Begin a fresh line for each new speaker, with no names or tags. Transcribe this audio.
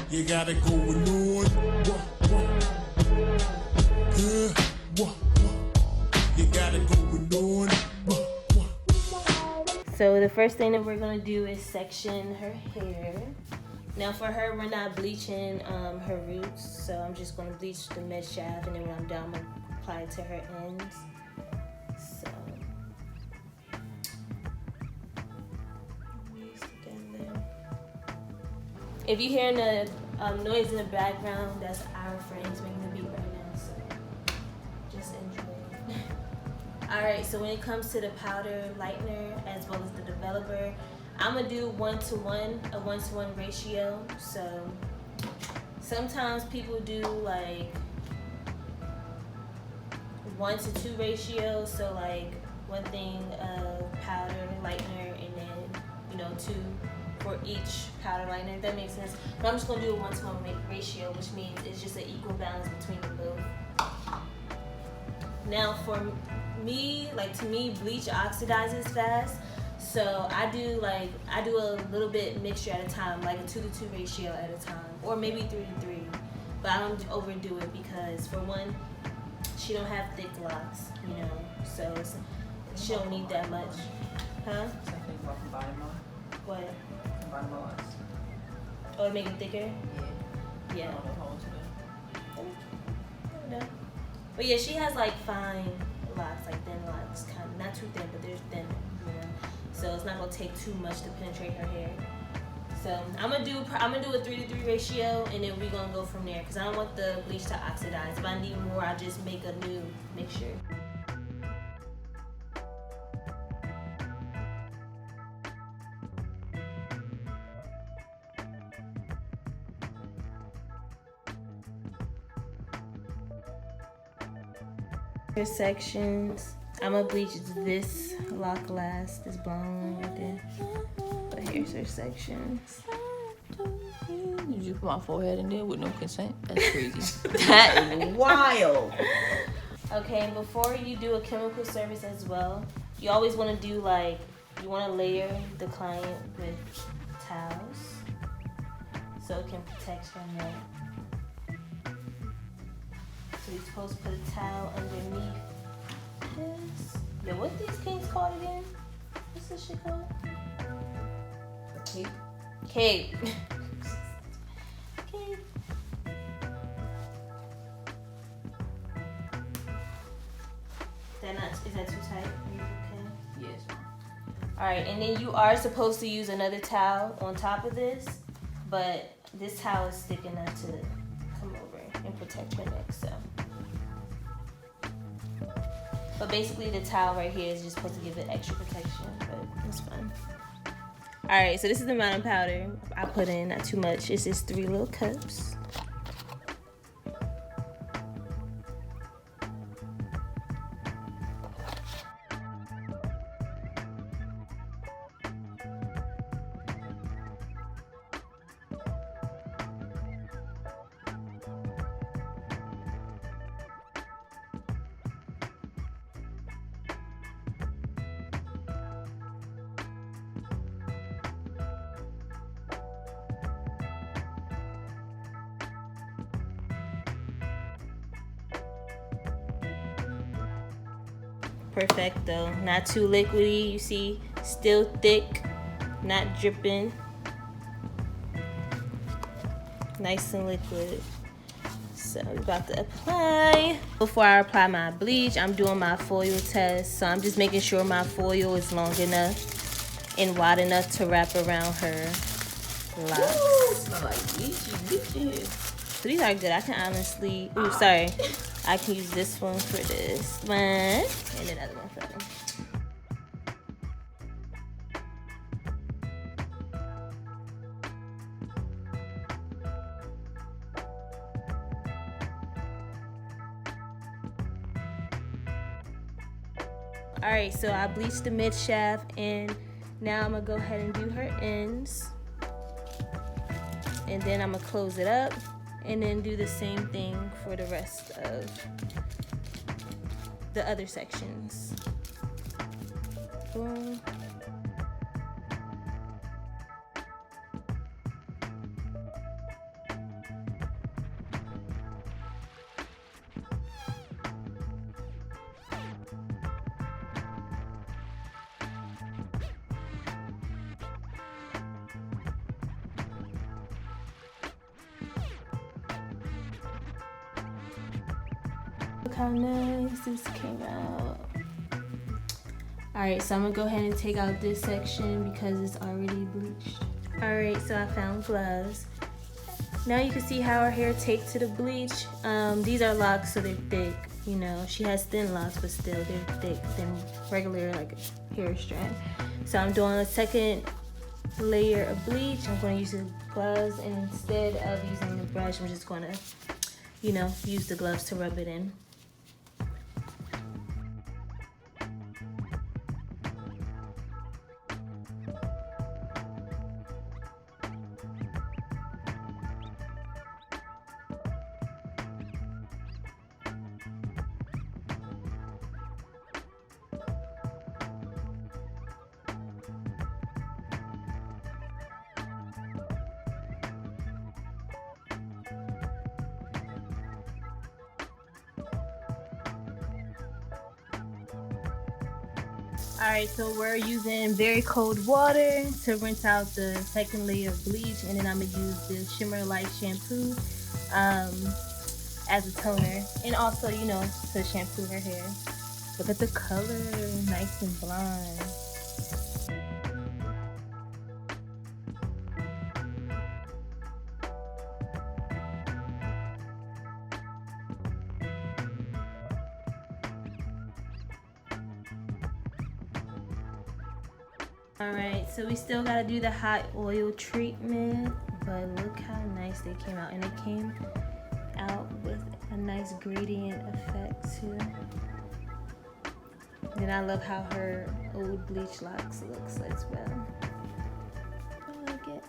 You got it going on. You got it going on.
So the first thing that we're gonna do is section her hair. Now for her, we're not bleaching her roots, so I'm just gonna bleach the mid shaft, and then when I'm done, I'm gonna apply it to her ends. So if you're hearing the noise in the background, that's our friends making the beat right now, so just enjoy it. Alright, so when it comes to the powder lightener as well as the developer, I'm gonna do a 1-to-1 ratio. So sometimes people do like 1-to-2 ratio, so like one thing of powder lightener and then 2 for each powder lightener, if that makes sense. But I'm just gonna do a 1-to-1 ratio, which means it's just an equal balance between the both. Now for me, to me, bleach oxidizes fast, so I do a little bit mixture at a time, like a 2-to-2 ratio at a time, or maybe 3-to-3. But I don't overdo it because for one, she don't have thick locks, so she don't need that much. Huh?
Something about combining more.
What?
Combining more locks.
Oh, to make it thicker?
Yeah.
Yeah. But yeah, she has like fine locks, like thin locks, kind of not too thin, but they're thin, So it's not gonna take too much to penetrate her hair. So I'm gonna do a 3-to-3 ratio, and then we're gonna go from there because I don't want the bleach to oxidize. If I need more, I just make a new mixture. Sections. I'm gonna bleach this lock last, this blonde one right there. But here's her sections.
Did you put my forehead in there with no consent? That's crazy.
That is wild.
Okay, and before you do a chemical service as well, you always want to do you want to layer the client with towels so it can protect her neck. So you're supposed to put a towel underneath this. Yo, what these things called again? What's this shit called?
A cape.
Cape. Cape. Is that too tight? Are you okay?
Yes.
Alright, and then you are supposed to use another towel on top of this, but this towel is thick enough to come over and protect your neck, so. But basically the towel right here is just supposed to give it extra protection, but it's fine. Alright, so this is the amount of powder I put in, not too much. It's just 3 little cups. Perfecto. Not too liquidy, you see, still thick, not dripping. Nice and liquid. So I'm about to apply. Before I apply my bleach, I'm doing my foil test. So I'm just making sure my foil is long enough and wide enough to wrap around her locks.
Ooh, smell like bleaching.
So these are good. I can honestly, ooh, sorry. I can use this one for this one and another one for them. All right, so I bleached the mid shaft, and now I'm gonna go ahead and do her ends, and then I'm gonna close it up, and then do the same thing for the rest of the other sections. Boom. how nice this came out. Alright, so I'm gonna go ahead and take out this section because it's already bleached. Alright, so I found gloves. Now you can see how her hair takes to the bleach. These are locks, so they're thick. You know, she has thin locks, but still they're thick than regular like hair strand. So I'm doing a second layer of bleach. I'm going to use the gloves, and instead of using the brush, I'm just going to, you know, use the gloves to rub it in. Alright, so we're using very cold water to rinse out the second layer of bleach, and then I'm going to use the Shimmer Light Shampoo as a toner, and also, you know, to shampoo her hair. Look at the color, nice and blonde. Alright, so we still gotta do the hot oil treatment, but look how nice they came out. And it came out with a nice gradient effect too. And I love how her old bleach locks looks as well. I like it.